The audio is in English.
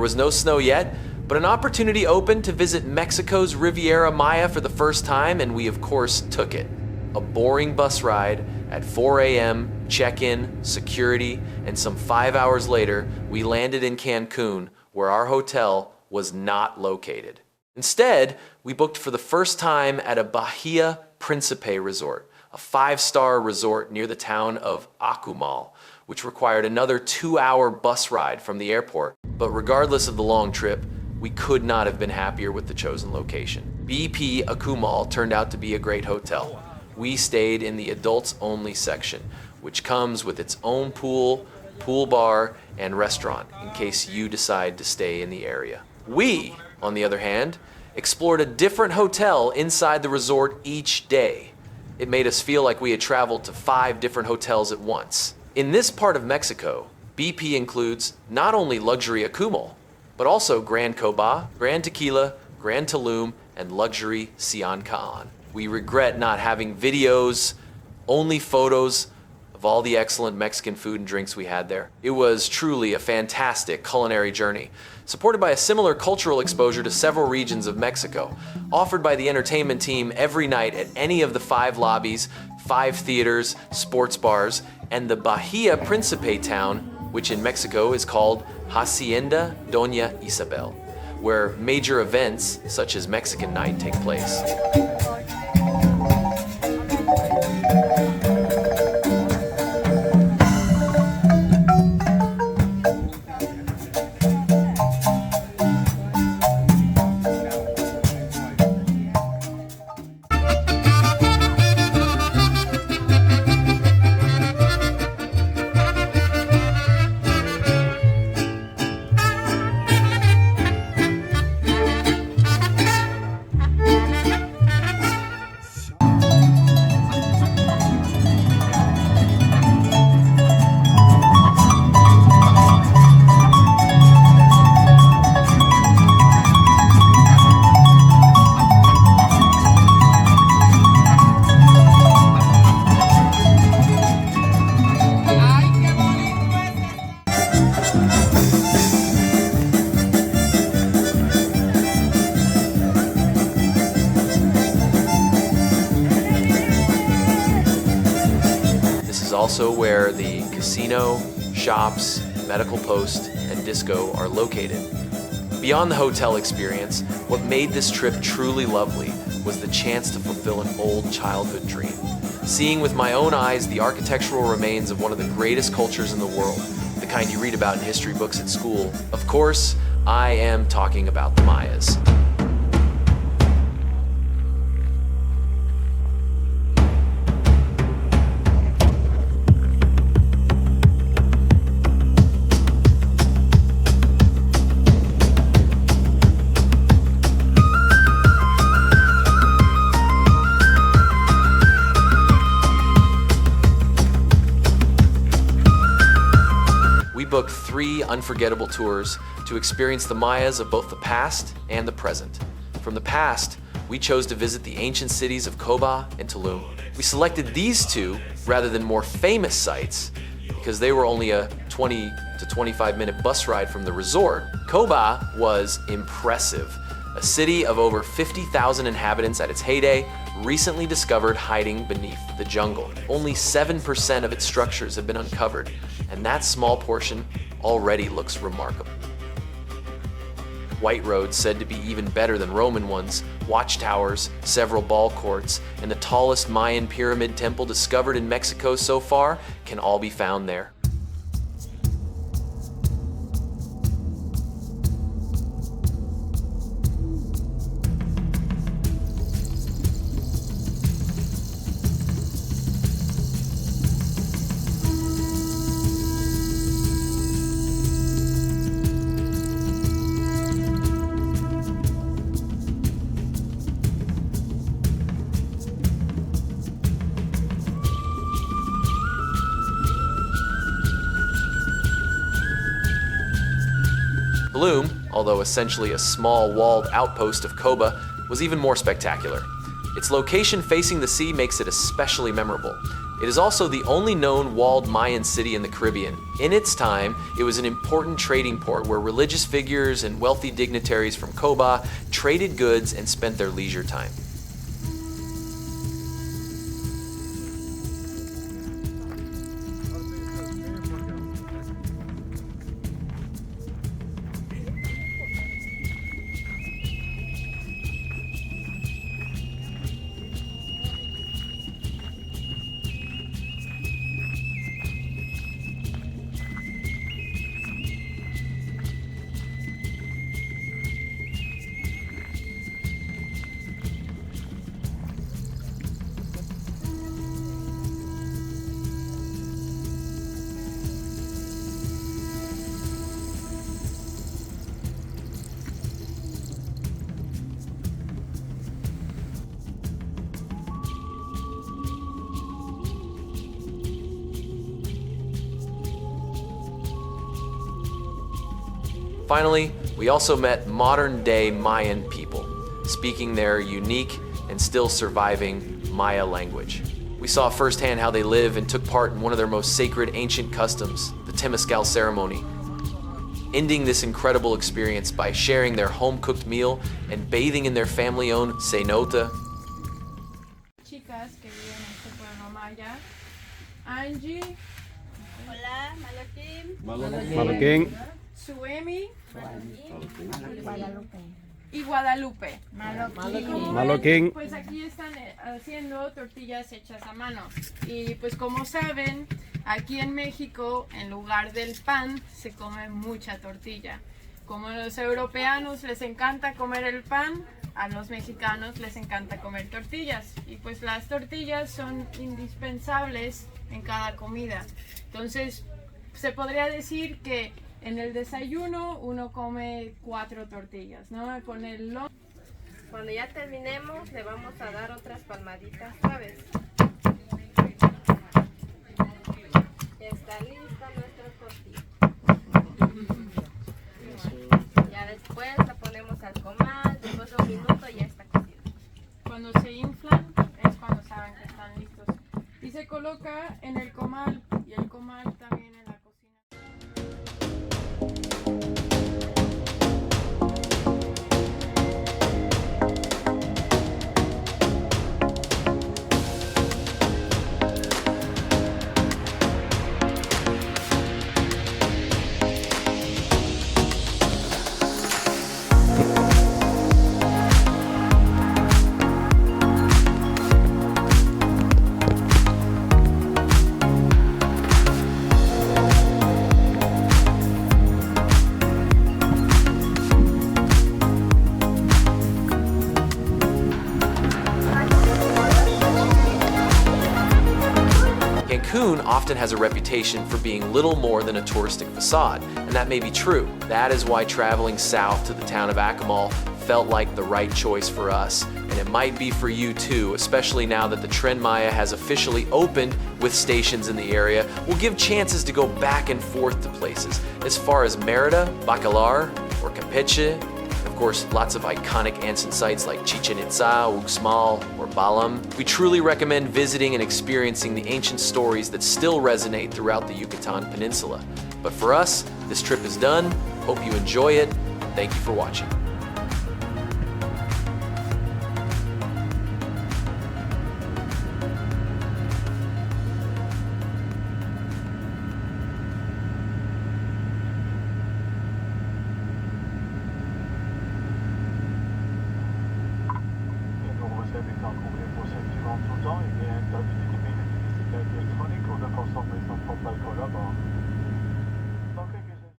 was no snow yet, but an opportunity opened to visit Mexico's Riviera Maya for the first time, and we of course took it. A boring bus ride at 4 a.m., check-in, security, and some 5 hours later, we landed in Cancun, where our hotel was not located. Instead, we booked for the first time at a Bahia Principe resort, a 5-star resort near the town of Akumal, which required another 2-hour bus ride from the airport. But regardless of the long trip, we could not have been happier with the chosen location. BP Akumal turned out to be a great hotel. We stayed in the adults-only section, which comes with its own pool, pool bar, and restaurant in case you decide to stay in the area. We, on the other hand, explored a different hotel inside the resort each day. It made us feel like we had traveled to 5 different hotels at once. In this part of Mexico, BP includes not only luxury Akumal, but also Grand Cobá, Grand Tequila, Grand Tulum, and luxury Sian. We regret not having videos, only photos of all the excellent Mexican food and drinks we had there. It was truly a fantastic culinary journey, supported by a similar cultural exposure to several regions of Mexico, offered by the entertainment team every night at any of the 5 lobbies, 5 theaters, sports bars, and the Bahia Principe town, which in Mexico is called Hacienda Doña Isabel, where major events such as Mexican Night take place. Also where the casino, shops, medical post, and disco are located. Beyond the hotel experience, what made this trip truly lovely was the chance to fulfill an old childhood dream. Seeing with my own eyes the architectural remains of one of the greatest cultures in the world, the kind you read about in history books at school. Of course, I am talking about the Mayas. We booked 3 unforgettable tours to experience the Mayas of both the past and the present. From the past, we chose to visit the ancient cities of Coba and Tulum. We selected these 2 rather than more famous sites because they were only a 20 to 25-minute bus ride from the resort. Cobá was impressive. A city of over 50,000 inhabitants at its heyday, recently discovered hiding beneath the jungle. Only 7% of its structures have been uncovered, and that small portion already looks remarkable. White roads said to be even better than Roman ones, watchtowers, several ball courts, and the tallest Mayan pyramid temple discovered in Mexico so far can all be found there. Tulum, although essentially a small walled outpost of Cobá, was even more spectacular. Its location facing the sea makes it especially memorable, It is also the only known walled Mayan city in the Caribbean. In its time, it was an important trading port where religious figures and wealthy dignitaries from Cobá traded goods and spent their leisure time. Finally, we also met modern-day Mayan people, speaking their unique and still surviving Maya language. We saw firsthand how they live and took part in one of their most sacred ancient customs, the Temescal ceremony, ending this incredible experience by sharing their home-cooked meal and bathing in their family-owned cenote. Chicas que viven en este pueblo maya, Angie, Hola, Maloquín. Maloquín. Suemi y Guadalupe. Maloquín. Pues aquí están haciendo tortillas hechas a mano. Y pues como saben, aquí en México, en lugar del pan, se come mucha tortilla. Como a los europeanos les encanta comer el pan, a los mexicanos les encanta comer tortillas. Y pues las tortillas son indispensables en cada comida. Entonces, se podría decir que en el desayuno uno come 4 tortillas, ¿no? Cuando ya terminemos, le vamos a dar otras palmaditas suaves. Ya está lista nuestra tortilla. Ya después la ponemos al comal, después de un minuto ya está cocida. Cuando se inflan es cuando saben que están listos. Y se coloca en el comal y el comal también en la cocina. Cancun often has a reputation for being little more than a touristic facade, and that may be true. That is why traveling south to the town of Akumal felt like the right choice for us, and it might be for you too, especially now that the Tren Maya has officially opened with stations in the area. We'll give chances to go back and forth to places as far as Mérida, Bacalar, or Campeche. Of course, lots of iconic ancient sites like Chichen Itza, Uxmal, or Balam. We truly recommend visiting and experiencing the ancient stories that still resonate throughout the Yucatan Peninsula. But for us, this trip is done. Hope you enjoy it. Thank you for watching. Pour celles qui rentrent tout le temps, il y a une date de limite électronique ou de consommer son propre alcool.